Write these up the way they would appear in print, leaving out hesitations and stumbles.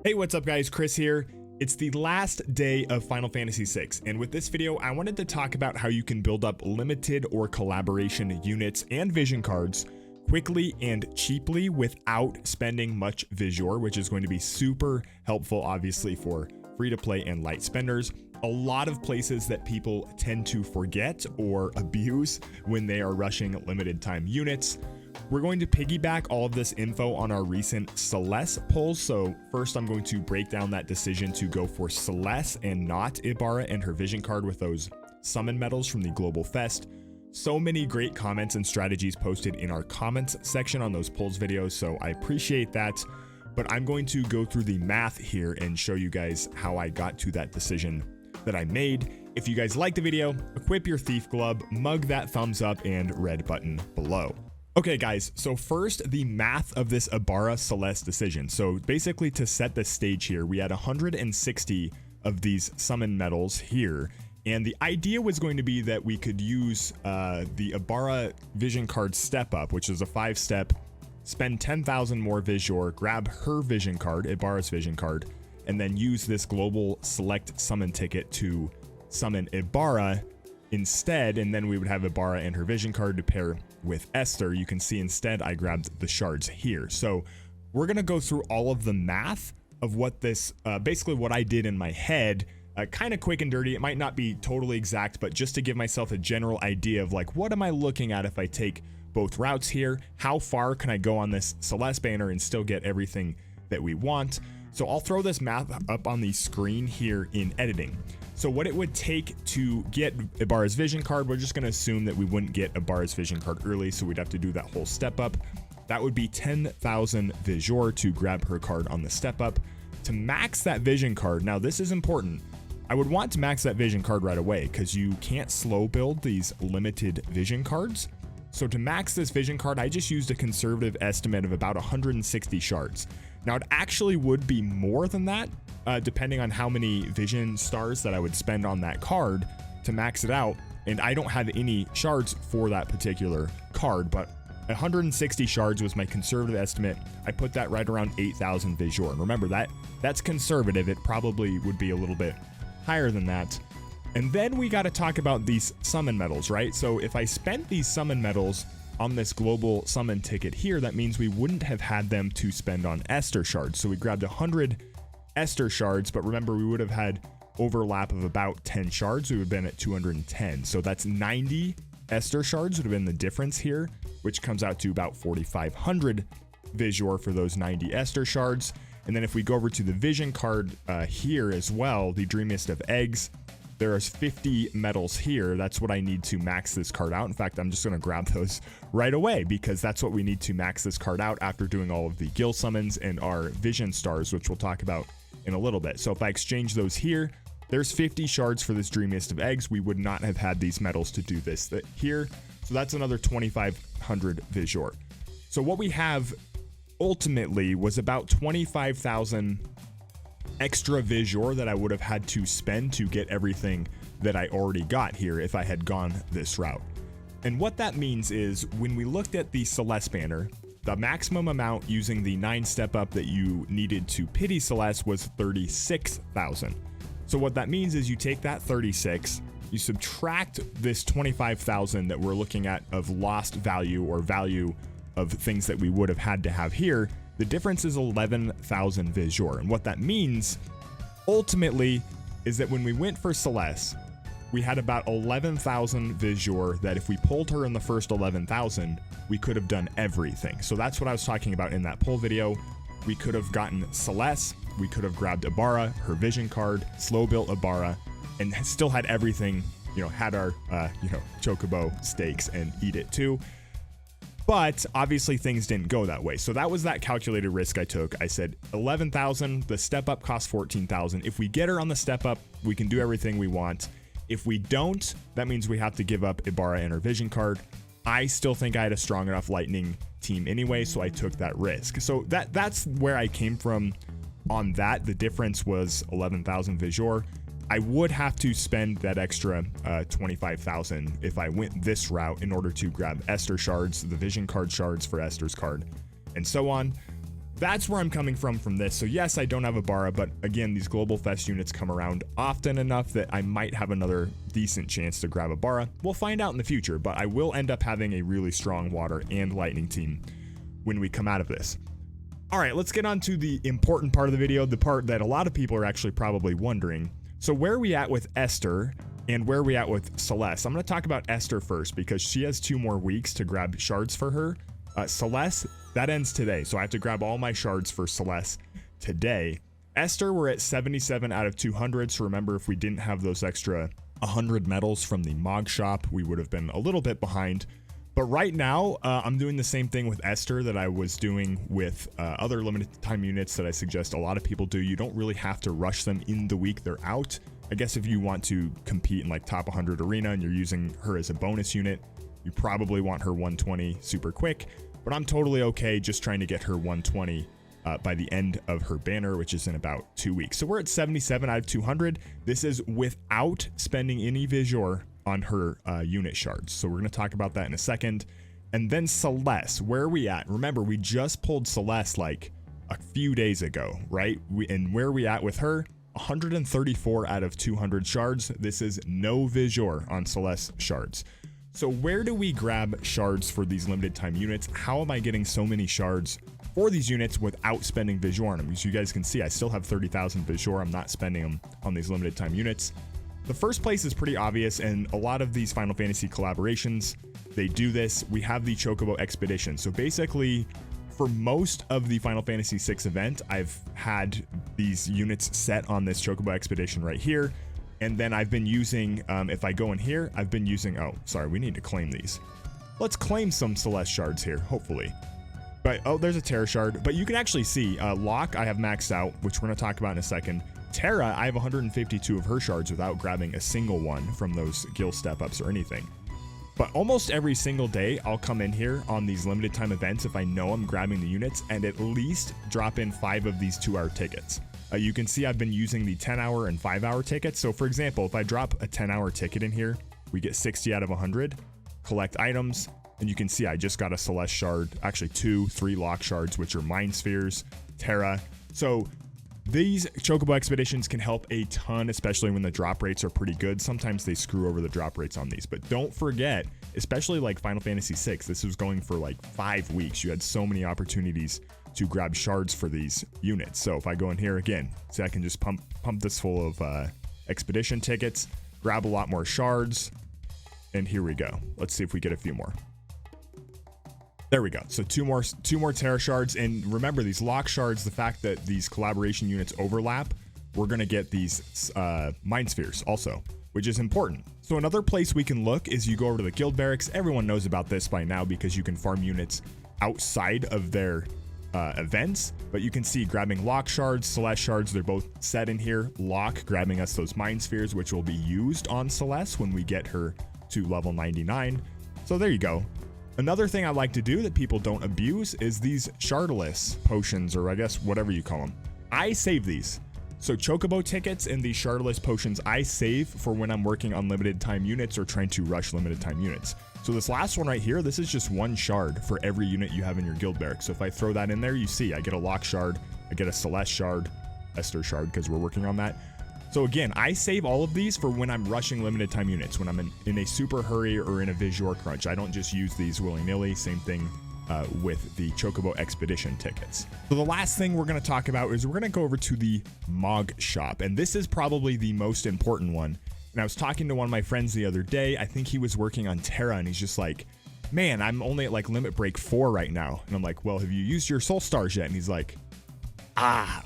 Hey, what's up guys, Chris here. It's the last day of Final Fantasy VI, and with this video, I wanted to talk about how you can build up limited or collaboration units and vision cards quickly and cheaply without spending much visiore, which is going to be super helpful, obviously, for free-to-play and light spenders. A lot of places that people tend to forget or abuse when they are rushing limited time units. We're going to piggyback all of this info on our recent Celes polls. So first I'm going to break down that decision to go for Celes and not Ibarra and her vision card with those summon medals from the Global Fest. So many great comments and strategies posted in our comments section on those polls videos, so I appreciate that. But I'm going to go through the math here and show you guys how I got to that decision that I made. If you guys like the video, equip your thief glove, mug that thumbs up and red button below. Okay guys, so first the math of this Ibarra Celes decision. So basically, to set the stage here, we had 160 of these summon medals here, and the idea was going to be that we could use the Ibarra vision card step up, which is a 5-step, spend 10,000 more visiore, grab her vision card, Ibarra's vision card, and then use this global select summon ticket to summon Ibarra instead, and then we would have Ibarra and her vision card to pair with Esther. You can see instead I grabbed the shards here. So we're gonna go through all of the math of what this basically what I did in my head, kind of quick and dirty. It might not be totally exact, but just to give myself a general idea of like, what am I looking at if I take both routes here? How far can I go on this Celes banner and still get everything that we want? So I'll throw this math up on the screen here in editing. So what it would take to get Ibarra's vision card, we're just going to assume that we wouldn't get Ibarra's vision card early, so we'd have to do that whole step up. That would be 10,000 visiore to grab her card on the step up. To max that vision card, now this is important, I would want to max that vision card right away because you can't slow build these limited vision cards. So to max this vision card, I just used a conservative estimate of about 160 shards. Now it actually would be more than that, depending on how many vision stars that I would spend on that card to max it out. And I don't have any shards for that particular card, but 160 shards was my conservative estimate. I put that right around 8,000 visiore. And remember, that's conservative. It probably would be a little bit higher than that. And then we got to talk about these summon medals, right? So if I spent these summon medals on this global summon ticket here, that means we wouldn't have had them to spend on Esther shards. So we grabbed 100 Esther shards, but remember, we would have had overlap of about 10 shards. We would have been at 210. So that's 90 Esther shards would have been the difference here, which comes out to about 4,500 visiore for those 90 Esther shards. And then if we go over to the vision card here as well, the Dreamiest of Eggs, there's 50 medals here. That's what I need to max this card out. In fact, I'm just going to grab those right away because that's what we need to max this card out after doing all of the Gil summons and our vision stars, which we'll talk about in a little bit. So if I exchange those here, there's 50 shards for this Dreamiest of Eggs. We would not have had these medals to do this here. So that's another 2,500 visiore. So what we have ultimately was about 25,000 extra visiore that I would have had to spend to get everything that I already got here if I had gone this route. And what that means is when we looked at the Celes banner, the maximum amount using the 9 step up that you needed to pity Celes was 36,000. So what that means is you take that 36, you subtract this 25,000 that we're looking at of lost value or value of things that we would have had to have here. The difference is 11,000 visiore. And what that means ultimately is that when we went for Celes, we had about 11,000 visiore that if we pulled her in the first 11,000, we could have done everything. So that's what I was talking about in that poll video. We could have gotten Celes, we could have grabbed Ibarra, her vision card, slow built Ibarra, and still had everything, had our, Chocobo steaks and eat it too. But obviously things didn't go that way. So that was that calculated risk I took. I said 11,000, the step up costs 14,000. If we get her on the step up, we can do everything we want. If we don't, that means we have to give up Ibarra and her vision card. I still think I had a strong enough lightning team anyway, so I took that risk. So that's where I came from on that. The difference was 11,000 visiore. I would have to spend that extra 25,000 if I went this route in order to grab Esther shards, the vision card shards for Esther's card, and so on. that's where I'm coming from this. So yes, I don't have a Barra, but again, these Global Fest units come around often enough that I might have another decent chance to grab a Barra. We'll find out in the future, but I will end up having a really strong water and lightning team when we come out of this. All right, let's get on to the important part of the video, the part that a lot of people are actually probably wondering. So where are we at with Esther and where are we at with Celes? I'm going to talk about Esther first because she has 2 more weeks to grab shards for her. Celes, that ends today, so I have to grab all my shards for Celes today. Esther, we're at 77 out of 200, so remember, if we didn't have those extra 100 medals from the Mog shop, we would have been a little bit behind. But right now, I'm doing the same thing with Esther that I was doing with other limited time units that I suggest a lot of people do. You don't really have to rush them in the week they're out. I guess if you want to compete in like top 100 arena and you're using her as a bonus unit, you probably want her 120 super quick. But I'm totally okay just trying to get her 120 by the end of her banner, which is in about 2 weeks. So we're at 77 out of 200. This is without spending any visiore on her unit shards. So we're going to talk about that in a second. And then Celes, where are we at? Remember, we just pulled Celes like a few days ago, right? And where are we at with her? 134 out of 200 shards. This is no visiore on Celes shards. So where do we grab shards for these limited time units? How am I getting so many shards for these units without spending visiore on them? As you guys can see, I still have 30,000 visiore. I'm not spending them on these limited time units. The first place is pretty obvious, and a lot of these Final Fantasy collaborations, they do this. We have the Chocobo Expedition. So basically, for most of the Final Fantasy VI event, I've had these units set on this Chocobo Expedition right here. And then I've been using, if I go in here, I've been using, oh, sorry, we need to claim these. Let's claim some Celes shards here, hopefully. But, oh, there's a Terra shard. But you can actually see, Locke, I have maxed out, which we're going to talk about in a second. Terra, I have 152 of her shards without grabbing a single one from those guild step-ups or anything. But almost every single day, I'll come in here on these limited time events if I know I'm grabbing the units and at least drop in 5 of these 2-hour tickets. You can see I've been using the 10-hour and 5-hour tickets. So for example, if I drop a 10-hour ticket in here, we get 60 out of 100, collect items, and you can see I just got a Celes shard, actually 3 lock shards, which are mindspheres, Terra. So these Chocobo Expeditions can help a ton, especially when the drop rates are pretty good. Sometimes they screw over the drop rates on these, but don't forget, especially like Final Fantasy VI, this was going for like 5 weeks. You had so many opportunities to grab shards for these units. So if I go in here again, see, I can just pump this full of expedition tickets, grab a lot more shards, and here we go. Let's see if we get a few more. There we go. So two more Terra shards. And remember, these lock shards, the fact that these collaboration units overlap, we're going to get these mindspheres also, which is important. So another place we can look is you go over to the guild barracks. Everyone knows about this by now because you can farm units outside of their events, but you can see grabbing lock shards, Celes shards, they're both set in here. Lock grabbing us those mindspheres, which will be used on Celes when we get her to level 99. So there you go. Another thing I like to do that people don't abuse is these shardilis potions, or I guess whatever you call them. I save these. So Chocobo tickets and these shardilis potions I save for when I'm working on limited time units or trying to rush limited time units. So this last one right here, this is just 1 shard for every unit you have in your guild barrack. So if I throw that in there, you see I get a lock shard, I get a Celes shard, Esther shard, because we're working on that. So again, I save all of these for when I'm rushing limited time units, when I'm in a super hurry or in a visiore crunch. I don't just use these willy-nilly. Same thing with the Chocobo Expedition tickets. So the last thing we're going to talk about is we're going to go over to the Mog shop, and this is probably the most important one. And I was talking to one of my friends the other day. I think he was working on Terra, and he's just like, man, I'm only at like limit break 4 right now. And I'm like, well, have you used your soul stars yet? And he's like,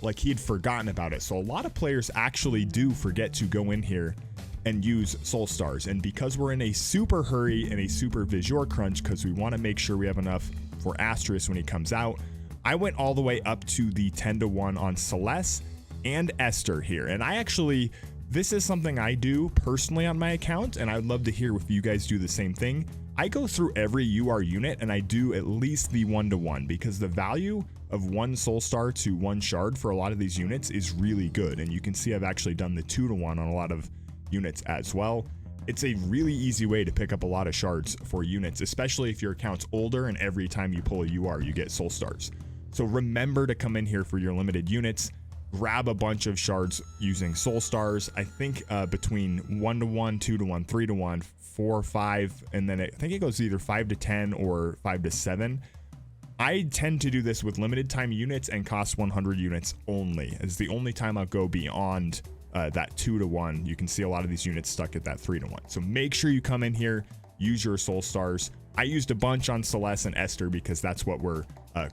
like he had forgotten about it. So a lot of players actually do forget to go in here and use soul stars. And because we're in a super hurry and a super visiore crunch, because we want to make sure we have enough for Asterisk when he comes out, I went all the way up to the 10-to-1 on Celes and Esther here. And I actually, this is something I do personally on my account, and I'd love to hear if you guys do the same thing. I go through every UR unit and I do at least the 1-to-1, because the value of 1 soul star to 1 shard for a lot of these units is really good. And you can see I've actually done the 2-to-1 on a lot of units as well. It's a really easy way to pick up a lot of shards for units, especially if your account's older and every time you pull a UR you get soul stars. So remember to come in here for your limited units, grab a bunch of shards using soul stars. I think between 1 to 1, 2 to 1, 3 to 1, 4, 5, and then I think it goes either 5 to 10 or 5 to 7. I tend to do this with limited time units and cost 100 units only. It's the only time I'll go beyond that 2 to 1. You can see a lot of these units stuck at that 3 to 1. So make sure you come in here, use your soul stars. I used a bunch on Celes and Esther because that's what we're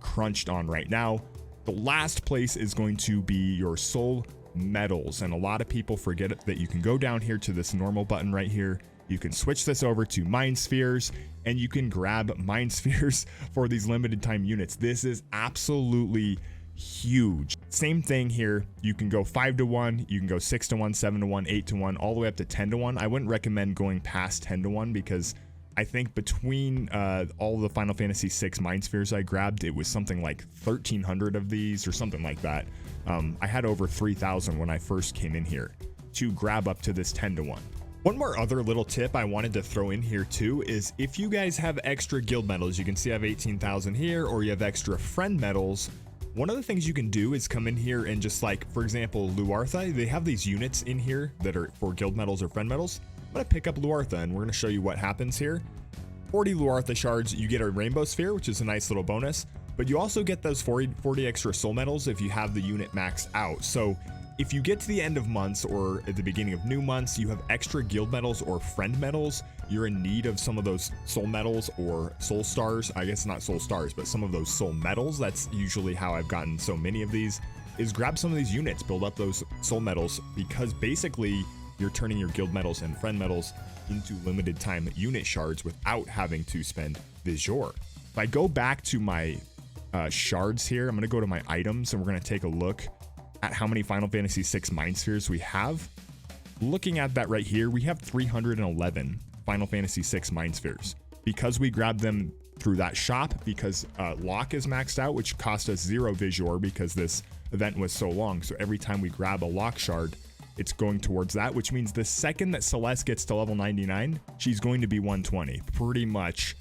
crunched on right now. The last place is going to be your soul medals, and a lot of people forget that you can go down here to this normal button right here. You can switch this over to mindspheres, and you can grab mindspheres for these limited time units. This is absolutely huge. Same thing here. You can go 5 to 1, you can go 6 to 1, 7 to 1, 8 to 1, all the way up to 10 to 1. I wouldn't recommend going past 10 to 1 because I think between all the Final Fantasy VI mindspheres I grabbed, it was something like 1,300 of these or something like that. I had over 3,000 when I first came in here to grab up to this 10 to 1. One more other little tip I wanted to throw in here too is if you guys have extra guild medals, you can see I have 18,000 here, or you have extra friend medals. One of the things you can do is come in here and just like, for example, Luartha, they have these units in here that are for guild medals or friend medals. I'm going to pick up Luartha and we're going to show you what happens here. 40 Luartha shards, you get a rainbow sphere, which is a nice little bonus, but you also get those 40 extra soul medals if you have the unit maxed out. So if you get to the end of months or at the beginning of new months, you have extra guild medals or friend medals, you're in need of some of those soul medals or soul stars. I guess not soul stars, but some of those soul medals. That's usually how I've gotten so many of these, is grab some of these units, build up those soul medals, because basically you're turning your guild medals and friend medals into limited time unit shards without having to spend visiore. If I go back to my shards here, I'm going to go to my items and we're going to take a look at how many Final Fantasy VI mindspheres we have. Looking at that right here, we have 311 Final Fantasy VI mindspheres because we grabbed them through that shop, because lock is maxed out, which cost us 0 visiore because this event was so long. So every time we grab a lock shard, it's going towards that, which means the second that Celes gets to level 99, she's going to be 120 pretty much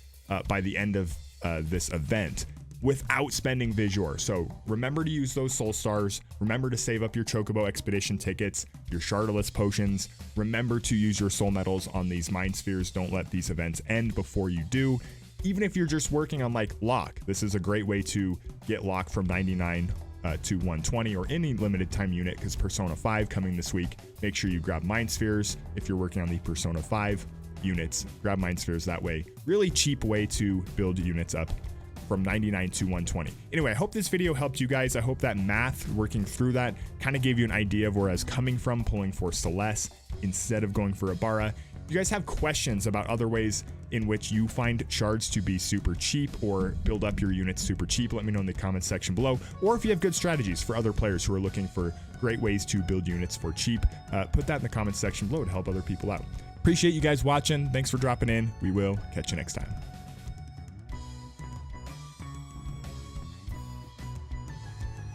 by the end of this event, without spending visiore. So remember to use those soul stars. Remember to save up your Chocobo Expedition tickets, your shardilis potions. Remember to use your soul medals on these mindspheres. Don't let these events end before you do. Even if you're just working on like lock, this is a great way to get lock from 99 to 120 or any limited time unit, because Persona 5 coming this week. Make sure you grab mindspheres if you're working on the Persona 5 units. Grab mindspheres that way. Really cheap way to build units up from 99 to 120. Anyway, I hope this video helped you guys. I hope that math, working through that, kind of gave you an idea of where I was coming from pulling for Celes instead of going for Ibarra. If you guys have questions about other ways in which you find shards to be super cheap or build up your units super cheap, let me know in the comments section below. Or if you have good strategies for other players who are looking for great ways to build units for cheap, put that in the comments section below to help other people out. Appreciate you guys watching. Thanks for dropping in. We will catch you next time.